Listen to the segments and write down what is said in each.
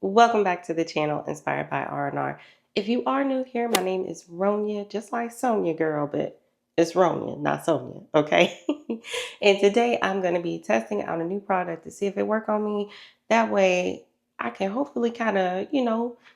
Welcome back to the channel Inspired by R&R. If you are new here, my name is Ronya, just like Sonya girl, but it's Ronya, not Sonya, okay? And today I'm going to be testing out a new product to see if it works on me. That way I can hopefully kind of,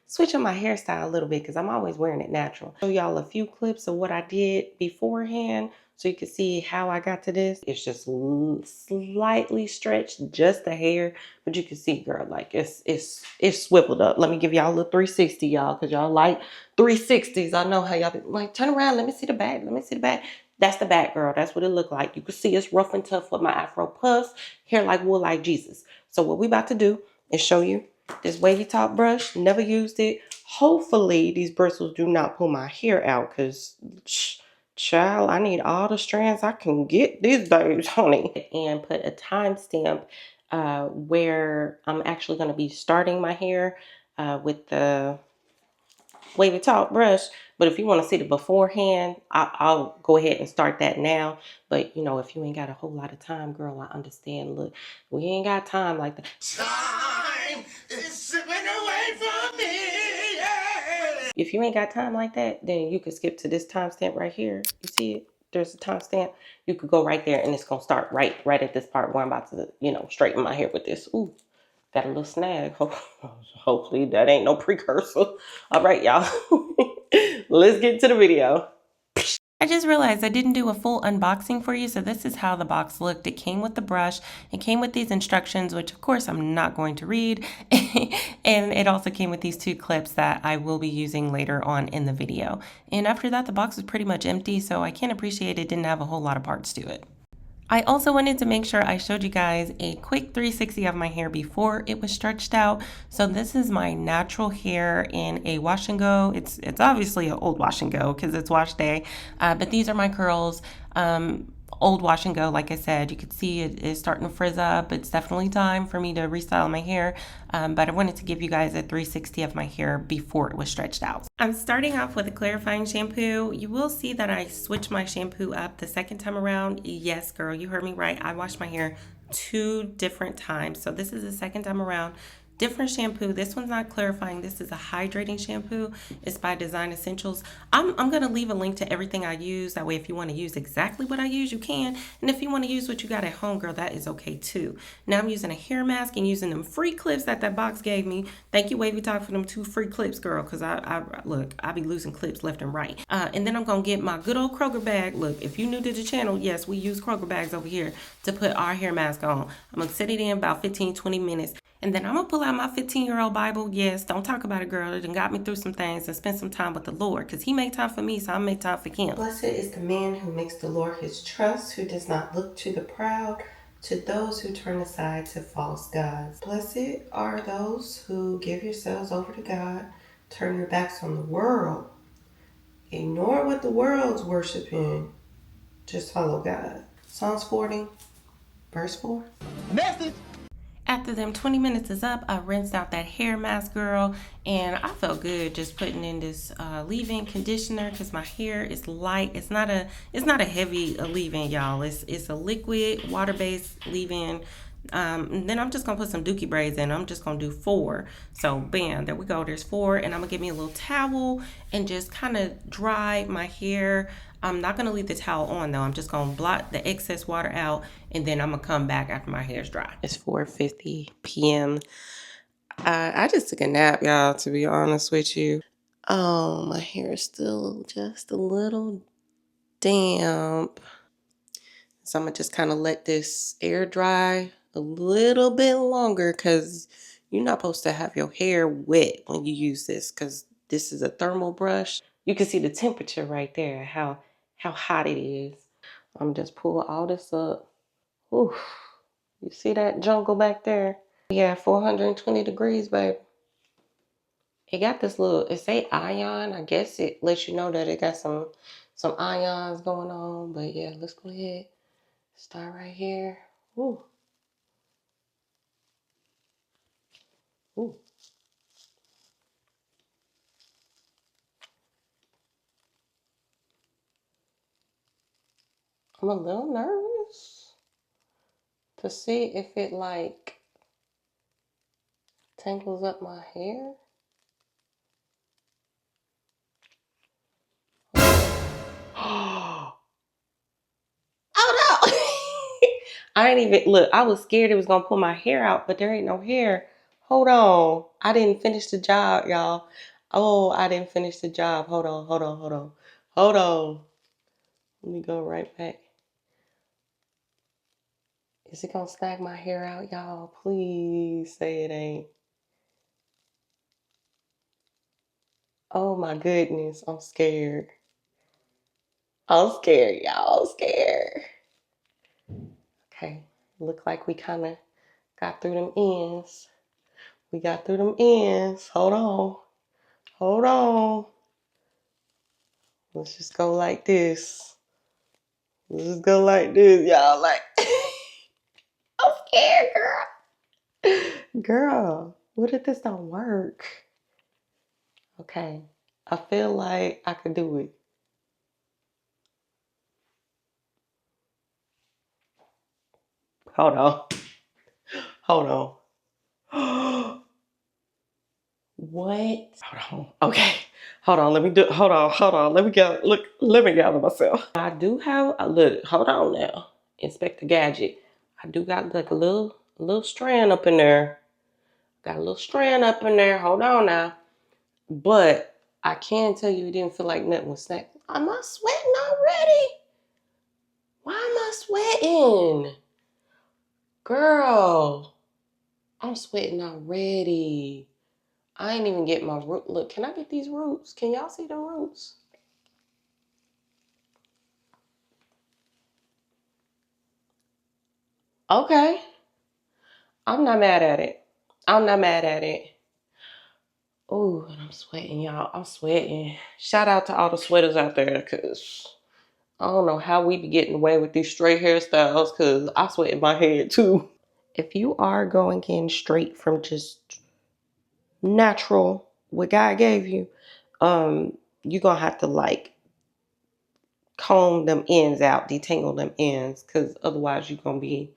switch up my hairstyle a little bit because I'm always wearing it natural. Show y'all a few clips of what I did beforehand so you can see how I got to this. It's just slightly stretched, just the hair. But you can see, girl, like it's swiveled up. Let me give y'all a little 360, y'all, because y'all like 360s. I know how y'all be like, turn around, let me see the back, let me see the back. That's the back, girl. That's what it looked like. You can see it's rough and tough with my afro puffs, hair like wool like Jesus. So what we about to do is show you this WavyTalk brush. Never used it. Hopefully these bristles do not pull my hair out, because child, I need all the strands I can get these days, honey. And put a timestamp where I'm actually going to be starting my hair with the WavyTalk brush. But if you want to see the beforehand, I'll go ahead and start that now. But if you ain't got a whole lot of time, girl, I understand. Look, we ain't got time like that. Time is slipping away from me. Yeah. If you ain't got time like that, then you can skip to this timestamp right here. You see it? There's a timestamp. You could go right there, and it's gonna start right at this part where I'm about to, straighten my hair with this. Ooh, got a little snag. Hopefully that ain't no precursor. All right, y'all. Let's get to the video. I just realized I didn't do a full unboxing for you, so this is how the box looked. It came with the brush, it came with these instructions, which of course I'm not going to read, and it also came with these two clips that I will be using later on in the video. And after that, the box was pretty much empty, so I can appreciate it didn't have a whole lot of parts to it. I also wanted to make sure I showed you guys a quick 360 of my hair before it was stretched out. So this is my natural hair in a wash and go. It's obviously an old wash and go because it's wash day, but these are my curls. Old wash and go, like I said, you can see it is starting to frizz up. It's definitely time for me to restyle my hair, but I wanted to give you guys a 360 of my hair before it was stretched out. I'm starting off with a clarifying shampoo. You will see that I switched my shampoo up the second time around. Yes, girl, you heard me right. I washed my hair 2 different times. So this is the second time around. Different shampoo. This one's not clarifying. This is a hydrating shampoo. It's by Design Essentials. I'm going to leave a link to everything I use. That way, if you want to use exactly what I use, you can. And if you want to use what you got at home, girl, that is okay too. Now I'm using a hair mask and using them free clips that box gave me. Thank you, WavyTalk, for them 2 free clips, girl, because I be losing clips left and right. And then I'm going to get my good old Kroger bag. Look, if you new to the channel, yes, we use Kroger bags over here to put our hair mask on. I'm going to set it in about 15-20 minutes. And then I'm going to pull out my 15-year-old Bible. Yes, don't talk about it, girl. It done got me through some things and spend some time with the Lord, because he made time for me, so I make time for him. Blessed is the man who makes the Lord his trust, who does not look to the proud, to those who turn aside to false gods. Blessed are those who give yourselves over to God, turn your backs on the world, ignore what the world's worshiping, just follow God. Psalms 40, verse 4. Message. After them 20 minutes is up, I rinsed out that hair mask, girl, and I felt good just putting in this leave-in conditioner because my hair is light. It's not a heavy leave-in, y'all. It's a liquid water-based leave-in. And then I'm just gonna put some dookie braids in. I'm just gonna do 4. So bam, there we go. There's 4, and I'm gonna give me a little towel and just kind of dry my hair. I'm not gonna leave the towel on though. I'm just gonna blot the excess water out, and then I'm gonna come back after my hair's dry. It's 4:50 p.m. I just took a nap, y'all, to be honest with you. Oh, my hair is still just a little damp. So I'm gonna just kind of let this air dry a little bit longer, because you're not supposed to have your hair wet when you use this, because this is a thermal brush. You can see the temperature right there, how hot it is. I'm just pull all this up. Ooh, you see that jungle back there? Yeah, 420 degrees, babe. It got this little, it say ion. I guess it lets you know that it got some ions going on. But yeah, let's go ahead. Start right here. Ooh. Ooh. I'm a little nervous to see if it like tangles up my hair. Oh no! I ain't even look. I was scared it was gonna pull my hair out, but there ain't no hair. Hold on. I didn't finish the job, y'all. Oh, I didn't finish the job. Hold on, hold on, hold on. Hold on. Let me go right back. Is it gonna snag my hair out, y'all? Please say it ain't. Oh my goodness, I'm scared. I'm scared, y'all. I'm scared. Okay, look like we kind of got through them ends. We got through them ends. Hold on. Hold on. Let's just go like this. Let's just go like this, y'all. Like, I'm scared, girl. Girl, what if this don't work? Okay, I feel like I could do it. Hold on. Hold on. What? Hold on. Okay. Hold on. Let me do. Hold on. Hold on. Let me go. Look. Let me gather myself. I do have a look. Hold on now. Inspector Gadget. I do got like a little strand up in there. Got a little strand up in there. Hold on now. But I can tell you it didn't feel like nothing was snack. Am I sweating already? Why am I sweating? Girl, I'm sweating already. I ain't even get my root. Look, can I get these roots? Can y'all see the roots? Okay. I'm not mad at it. I'm not mad at it. Oh, and I'm sweating, y'all. I'm sweating. Shout out to all the sweaters out there, because I don't know how we be getting away with these straight hairstyles, because I sweat in my head too. If you are going in straight from just natural, what God gave you, you're going to have to like comb them ends out, detangle them ends, because otherwise you're going to be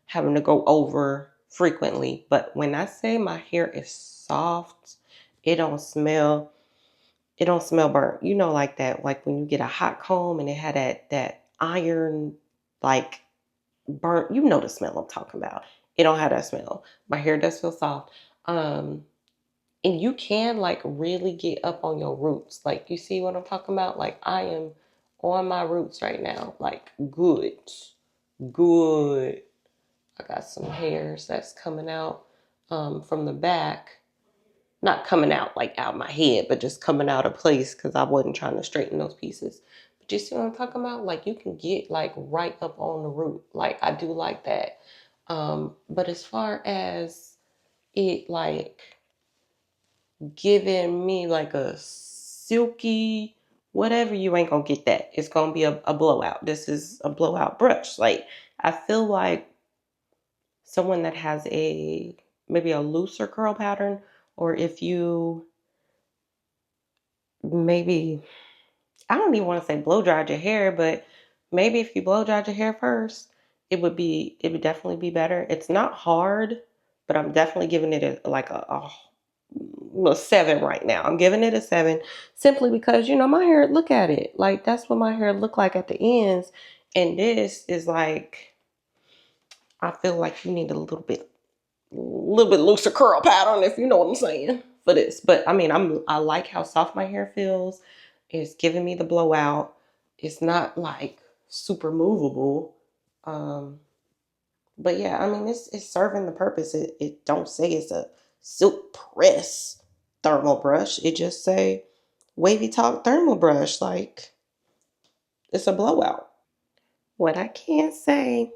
having to go over frequently. But when I say my hair is soft, it don't smell burnt. You know, like that, like when you get a hot comb and it had that iron like burnt, you know the smell I'm talking about. It don't have that smell. My hair does feel soft. And you can like really get up on your roots. Like, you see what I'm talking about? Like, I am on my roots right now. Like, good. Good. I got some hairs that's coming out from the back. Not coming out like out my head, but just coming out of place because I wasn't trying to straighten those pieces. But you see what I'm talking about? Like, you can get like right up on the root. Like, I do like that. But as far as it like giving me like a silky whatever, you ain't gonna get that. It's gonna be a blowout. This is a blowout brush. Like, I feel like someone that has a maybe a looser curl pattern, or if you maybe, I don't even want to say blow dried your hair, but maybe if you blow dried your hair first, it would definitely be better. It's not hard, but I'm definitely giving it a 7 right now. I'm giving it a 7 simply because, you know, my hair, look at it. Like, that's what my hair look like at the ends. And this is like, I feel like you need a little bit looser curl pattern, if you know what I'm saying, for this. But I mean, I like how soft my hair feels. It's giving me the blowout. It's not like super movable. But yeah, I mean, it's serving the purpose. It don't say it's a silk press thermal brush. It just say WavyTalk thermal brush. Like, it's a blowout. What I can say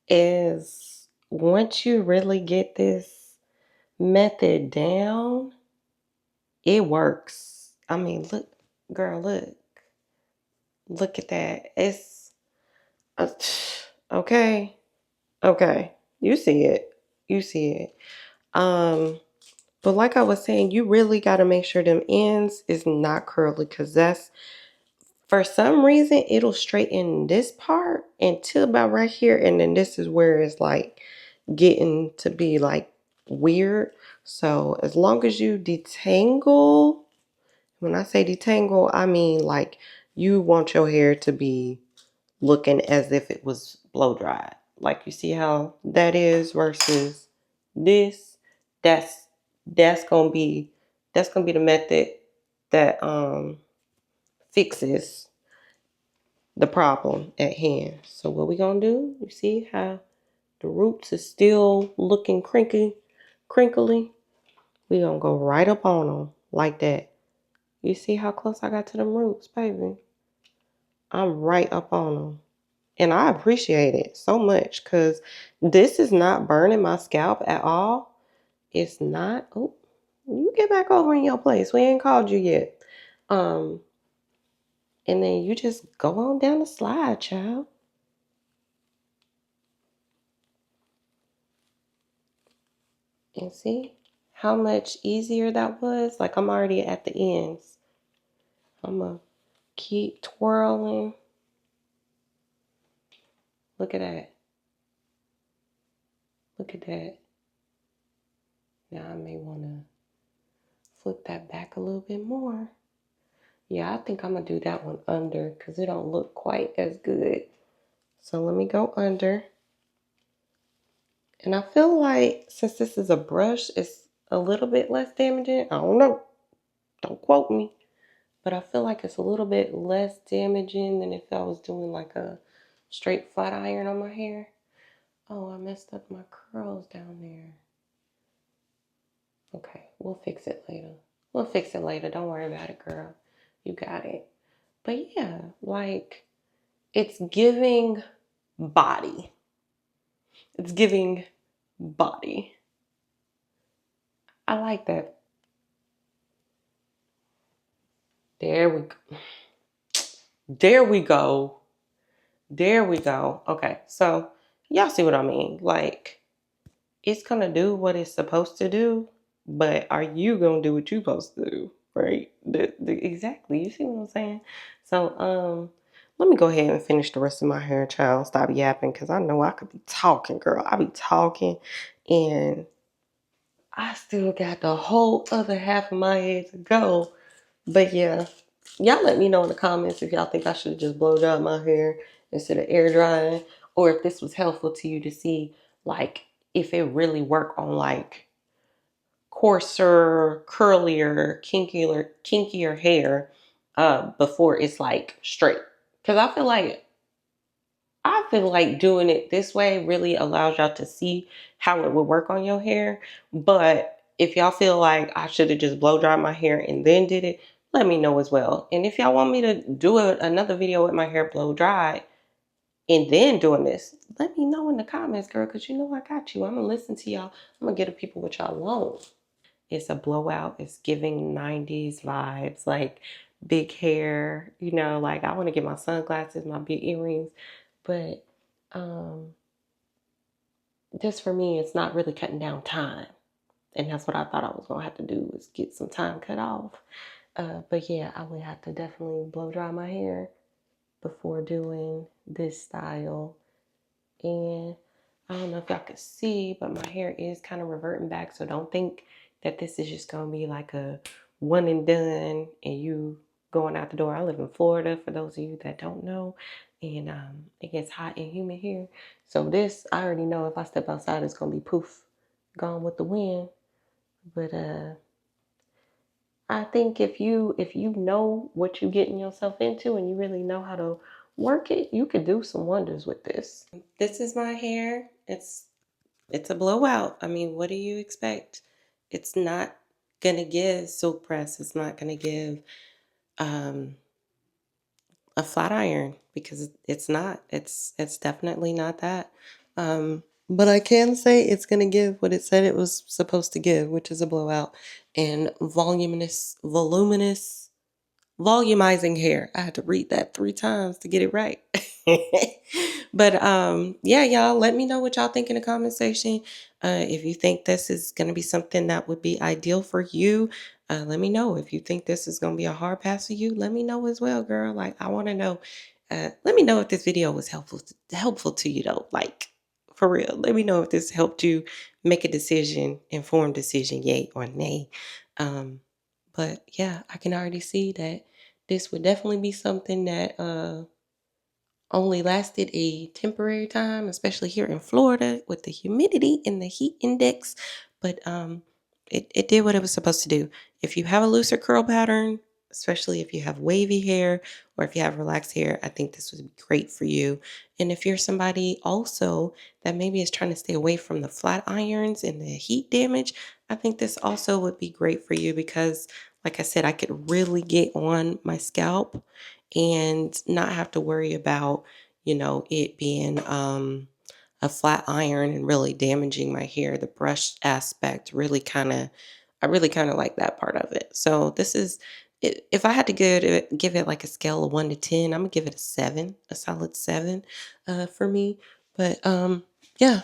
is, once you really get this method down, it works. I mean, look, girl, look at that. It's uh, okay, okay. You see it, you see it. But like I was saying, you really got to make sure them ends is not curly, because that's, for some reason, it'll straighten this part until about right here, and then this is where it's like getting to be like weird. So as long as you detangle, when I say detangle, I mean like you want your hair to be looking as if it was blow dried. Like you see how that is versus this. That's that's gonna be the method that fixes the problem at hand. So what we gonna do? You see how the roots is still looking crinkly. We gonna go right up on them like that. You see how close I got to them roots, baby? I'm right up on them. And I appreciate it so much because this is not burning my scalp at all. It's not. Oh, you get back over in your place. We ain't called you yet. Um, and then you just go on down the slide, child. And see how much easier that was? Like I'm already at the ends. I'm gonna keep twirling. Look at that. Look at that. Now I may want to flip that back a little bit more. Yeah, I think I'm going to do that one under because it don't look quite as good. So let me go under. And I feel like since this is a brush, it's a little bit less damaging. I don't know. Don't quote me. But I feel like it's a little bit less damaging than if I was doing like a straight flat iron on my hair. Oh, I messed up my curls down there. Okay, we'll fix it later. We'll fix it later. Don't worry about it, girl. You got it. But yeah, like it's giving body. It's giving body. I like that. There we go. There we go. There we go. Okay, so y'all see what I mean? Like it's gonna do what it's supposed to do, but are you gonna do what you're supposed to do? Right? Exactly. You see what I'm saying? So let me go ahead and finish the rest of my hair, child. Stop yapping because I know I could be talking, girl. I be talking and I still got the whole other half of my head to go. But yeah, y'all let me know in the comments if y'all think I should just blow dry my hair instead of air drying, or if this was helpful to you to see like if it really worked on like coarser, curlier, kinkier hair before it's like straight. Because I feel like doing it this way really allows y'all to see how it would work on your hair. But if y'all feel like I should have just blow dried my hair and then did it, let me know as well. And if y'all want me to do another video with my hair blow dried and then doing this, let me know in the comments, girl, because you know I got you. I'm going to listen to y'all. I'm going to get the people what y'all want. It's a blowout. It's giving 90s vibes, like big hair, like I want to get my sunglasses, my big earrings. But just for me, it's not really cutting down time. And that's what I thought I was going to have to do is get some time cut off. But yeah, I would have to definitely blow dry my hair before doing this style. And I don't know if y'all can see, but my hair is kind of reverting back. So don't think that this is just going to be like a one and done and you going out the door. I live in Florida, for those of you that don't know. And it gets hot and humid here. So this, I already know if I step outside, it's going to be poof, gone with the wind. But I think if you know what you're getting yourself into and you really know how to work it, you could do some wonders with this. This is my hair. It's a blowout. I mean, what do you expect? It's not gonna give silk press. It's not gonna give um, a flat iron because it's not. It's definitely not that. But I can say it's gonna give what it said it was supposed to give, which is a blowout and voluminous volumizing hair. I had to read that 3 times to get it right. But yeah, y'all let me know what y'all think in the comment section. If you think this is going to be something that would be ideal for you, let me know. If you think this is going to be a hard pass for you, let me know as well, girl. Like I want to know. Let me know if this video was helpful to you though. Like For real. Let me know if this helped you make a decision, informed decision, yay or nay. Um, but yeah, I can already see that this would definitely be something that only lasted a temporary time, especially here in Florida with the humidity and the heat index. But it did what it was supposed to do. If you have a looser curl pattern, especially if you have wavy hair or if you have relaxed hair, I think this would be great for you. And if you're somebody also that maybe is trying to stay away from the flat irons and the heat damage, I think this also would be great for you because, like I said, I could really get on my scalp and not have to worry about, it being a flat iron and really damaging my hair. The brush aspect really I really kind of like that part of it. So this is, if I had to give it like a scale of 1 to 10, I'm gonna give it a 7, a solid 7 for me. But yeah,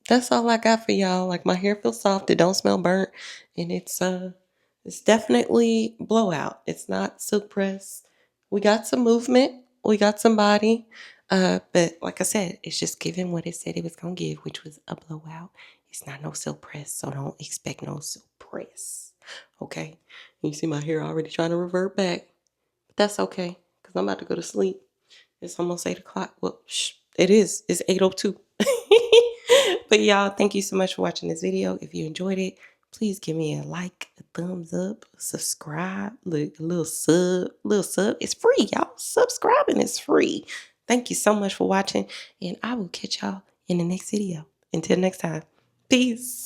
that's all I got for y'all. Like my hair feels soft, it don't smell burnt, and it's definitely blowout. It's not silk press. We got some movement, we got some body. But like I said, it's just giving what it said it was gonna give, which was a blowout. It's not no silk press, so don't expect no silk press. Okay? You see my hair already trying to revert back. But that's okay, because I'm about to go to sleep. It's almost 8 o'clock. Well, it is. It's 8:02. But y'all, thank you so much for watching this video. If you enjoyed it, please give me a like, a thumbs up, subscribe, a little sub, It's free, y'all. Subscribing is free. Thank you so much for watching, and I will catch y'all in the next video. Until next time, peace.